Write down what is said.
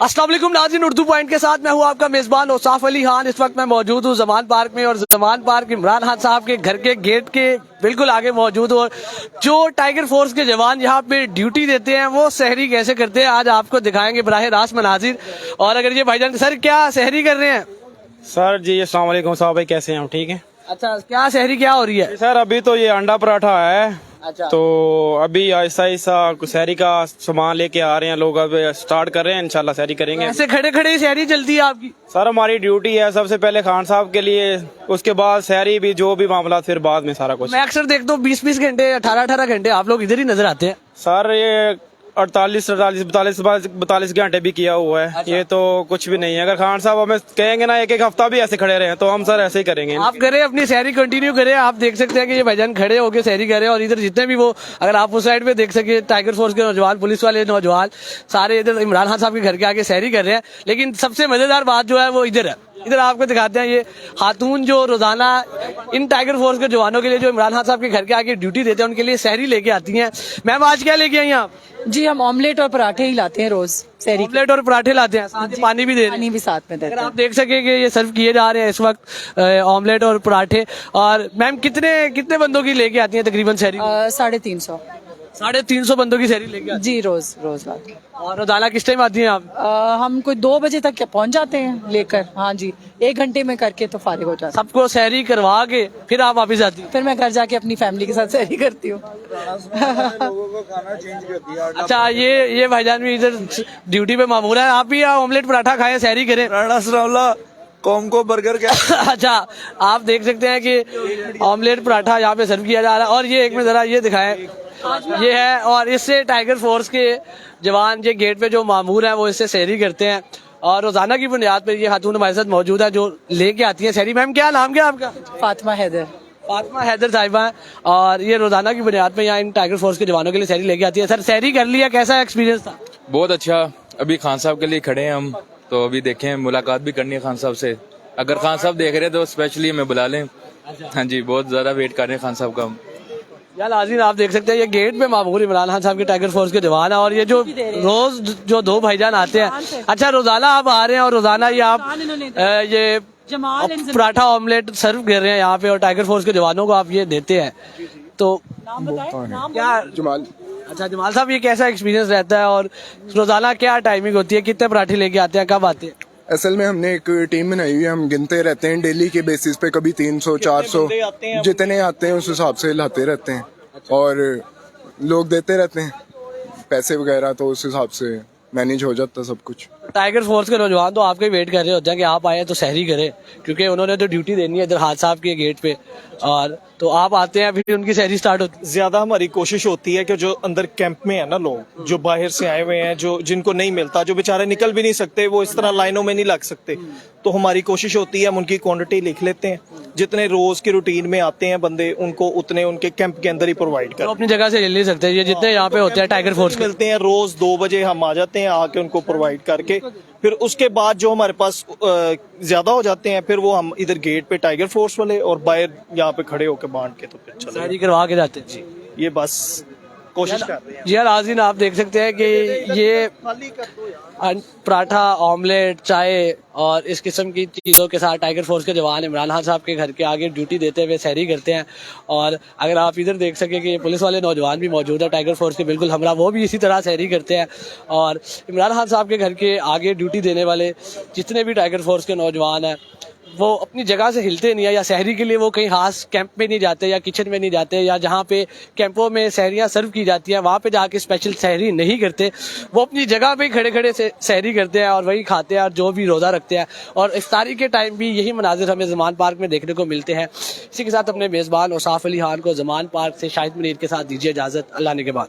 अस्सलाम वालेकुम नाज़रीन, उर्दू पॉइंट के साथ मैं हूँ आपका मेजबान औसाफ अली खान। इस वक्त मैं मौजूद हूँ जमान पार्क में और जमान पार्क इमरान खान साहब के घर के गेट के बिल्कुल आगे मौजूद हूँ। और जो टाइगर फोर्स के जवान यहाँ पे ड्यूटी देते हैं वो सहरी कैसे करते हैं आज आपको दिखाएंगे बराह रास्त मनाजिर। और अगर ये भाईजान सर क्या सहरी कर रहे हैं? सर जी अस्सलाम वालेकुम साहब भाई, कैसे हैं हम? ठीक है। अच्छा, क्या सहरी क्या हो रही है? सर अभी तो ये अंडा पराठा है। अच्छा। तो अभी ऐसा ऐसा सहरी का सामान लेके आ रहे हैं लोग, अब स्टार्ट कर रहे हैं, इंशाल्लाह सहरी करेंगे। ऐसे खड़े खड़े सहरी चलती है आपकी? सर हमारी ड्यूटी है सबसे पहले खान साहब के लिए, उसके बाद सहरी भी, जो भी मामला फिर बाद में सारा कुछ। मैं अक्सर देखता हूँ 20-20 घंटे 18-18 घंटे आप लोग इधर ही नजर आते हैं। सर ये 48-42 घंटे भी किया हुआ है। अच्छा। ये तो कुछ भी नहीं है। अगर खान साहब हमें कहेंगे ना एक हफ्ता भी ऐसे खड़े रहे तो हम सर ऐसे ही करेंगे। आप करें अपनी सहरी कंटिन्यू करें। आप देख सकते हैं कि ये भाईजान खड़े होकर सहरी कर रहे हैं और इधर जितने भी वो, अगर आप उस साइड पे देख सके, टाइगर फोर्स के नौजवान, पुलिस वाले नौजवान सारे इधर इमरान खान साहब के घर के आगे सहरी कर रहे हैं। लेकिन सबसे मजेदार बात जो है वो इधर है। इधर आपको दिखाते हैं ये खातून जो रोजाना इन टाइगर फोर्स के जवानों के लिए जो इमरान खान साहब के घर के आगे ड्यूटी देते हैं उनके लिए सहरी लेके आती हैं। मैम आज क्या लेके आई आप? जी हम ऑमलेट और पराठे ही लाते हैं रोज सहरी। ऑमलेट और पराठे लाते हैं, साथ ही पानी भी दे रहे हैं। पानी भी साथ में देते अगर हैं। आप देख सके कि ये सर्व किए जा रहे हैं इस वक्त ऑमलेट और पराठे। और मैम कितने बंदों की लेके आती हैं तकरीबन सहरी? 350। 350 बंदों की सहरी लेके आती जी रोज रोज लाते हैं। हैं। और रोजाना किस टाइम आती हैं आप? हम कोई 2 बजे तक पहुंच जाते हैं लेकर। हाँ जी, 1 घंटे में करके तो फारिग हो जाते हैं। सबको सहरी करवा के फिर आप वापिस आती हैं? फिर मैं घर जाके अपनी फैमिली के साथ सहरी करती हूँ। अच्छा, ये भाईजान भी इधर ड्यूटी पे मामूर है। आप भी ऑमलेट पराठा खाएं, सहरी करें। कौम को बर्गर क्या? अच्छा, आप देख सकते हैं कि ऑमलेट पराठा यहाँ पे सर्व किया जा रहा है। और ये एक में जरा ये दिखाएं, ये है। और इससे टाइगर फोर्स के जवान ये गेट पे जो मामूर हैं वो इससे सहरी करते हैं। और रोजाना की बुनियाद पर ये खातून हमारे साथ मौजूद है जो लेके आती है सहरी। मैम क्या नाम क्या आपका? फातिमा हैदर। फातिमा हैदर साहिबा है। और ये रोजाना की बुनियाद पे यहाँ इन टाइगर फोर्स के जवानों के लिए सहरी लेके आती है। सर सहरी कर लिया, कैसा एक्सपीरियंस था? बहुत अच्छा। अभी खान साहब के लिए खड़े हैं हम, तो अभी देखें, मुलाकात भी करनी है खान साहब से। अगर खान साहब देख रहे हैं तो स्पेशली हमें बुला लें। हाँ जी, बहुत ज्यादा वेट कर रहे हैं खान साहब का हम। यार नाज़रीन, आप देख सकते हैं ये गेट पे मामूर इमरान खान साहब के टाइगर फोर्स के जवान है। और ये जो रोज जो 2 भाईजान आते हैं, अच्छा रोजाना आप आ रहे हैं और रोजाना ये आप ये पराठा ऑमलेट सर्व कर रहे हैं यहाँ पे और टाइगर फोर्स के जवानों को आप ये देते हैं, तो क्या जमाल। अच्छा जमाल साहब, ये कैसा एक्सपीरियंस रहता है और रोजाना क्या टाइमिंग होती है, कितने पराठे लेके आते हैं, कब आते हैं? असल में हमने एक टीम बनाई हुई है, हम गिनते रहते हैं डेली के बेसिस पे, कभी 300-400 जितने आते हैं उस हिसाब से लाते रहते हैं। और लोग देते रहते हैं पैसे वगैरह, तो उस हिसाब से मैनेज हो जाता सब कुछ। टाइगर फोर्स के नौजवान तो आपके वेट कर रहे होते हैं कि आप आए तो सहरी करें, क्योंकि उन्होंने तो ड्यूटी देनी है इधर हाथ साहब के गेट पे। और तो आप आते हैं फिर उनकी सहरी स्टार्ट होती है। ज्यादा हमारी कोशिश होती है कि जो अंदर कैंप में है ना, लोग जो बाहर से आए हुए हैं, जो जिनको नहीं मिलता, जो बेचारे निकल भी नहीं सकते, वो इस तरह लाइनों में नहीं लग सकते, तो हमारी कोशिश होती है हम उनकी क्वांटिटी लिख लेते हैं। जितने रोज की रूटीन में आते हैं बंदे, उनको उतने उनके कैंप के अंदर ही प्रोवाइड कर। तो अपनी जगह से ले नहीं सकते, ये जितने यहाँ पे होते हैं टाइगर फोर्स के मिलते हैं रोज 2 बजे हम आ जाते हैं, आके उनको प्रोवाइड करके फिर उसके बाद जो हमारे पास ज्यादा हो जाते हैं, फिर वो हम इधर गेट पे टाइगर फोर्स वाले और बाहर यहाँ पे खड़े होकर बांट के तो फिर चले सहरी करवा के जाते हैं। जी, ये बस कोशिश कर रहे हैं। जी यार नाज़रीन, आप देख सकते हैं कि ये पराठा, ऑमलेट, चाय और इस किस्म की चीज़ों के साथ टाइगर फोर्स के जवान इमरान खान साहब के घर के आगे ड्यूटी देते हुए सहरी करते हैं। और अगर आप इधर देख सके कि ये पुलिस वाले नौजवान भी मौजूद है टाइगर फोर्स के बिल्कुल हमरा, वो भी इसी तरह सहरी करते हैं। और इमरान खान साहब के घर के आगे ड्यूटी देने वाले जितने भी टाइगर फोर्स के नौजवान हैं वो अपनी जगह से हिलते नहीं है, या सहरी के लिए वो कहीं खास कैंप में नहीं जाते या किचन में नहीं जाते, या जहाँ पे कैंपों में सहरियाँ सर्व की जाती हैं वहाँ पे जाके स्पेशल सहरी नहीं करते। वो अपनी जगह पे खड़े खड़े से सहरी करते हैं और वही खाते हैं और जो भी रोज़ा रखते हैं। और इफ्तारी के टाइम भी यही मनाजिर हमें जमान पार्क में देखने को मिलते हैं। इसी के साथ अपने मेज़बान औसाफ अली खान को जमान पार्क से शाहिद मुनीर के साथ दीजिए इजाज़त। अल्लाह ने के बाद।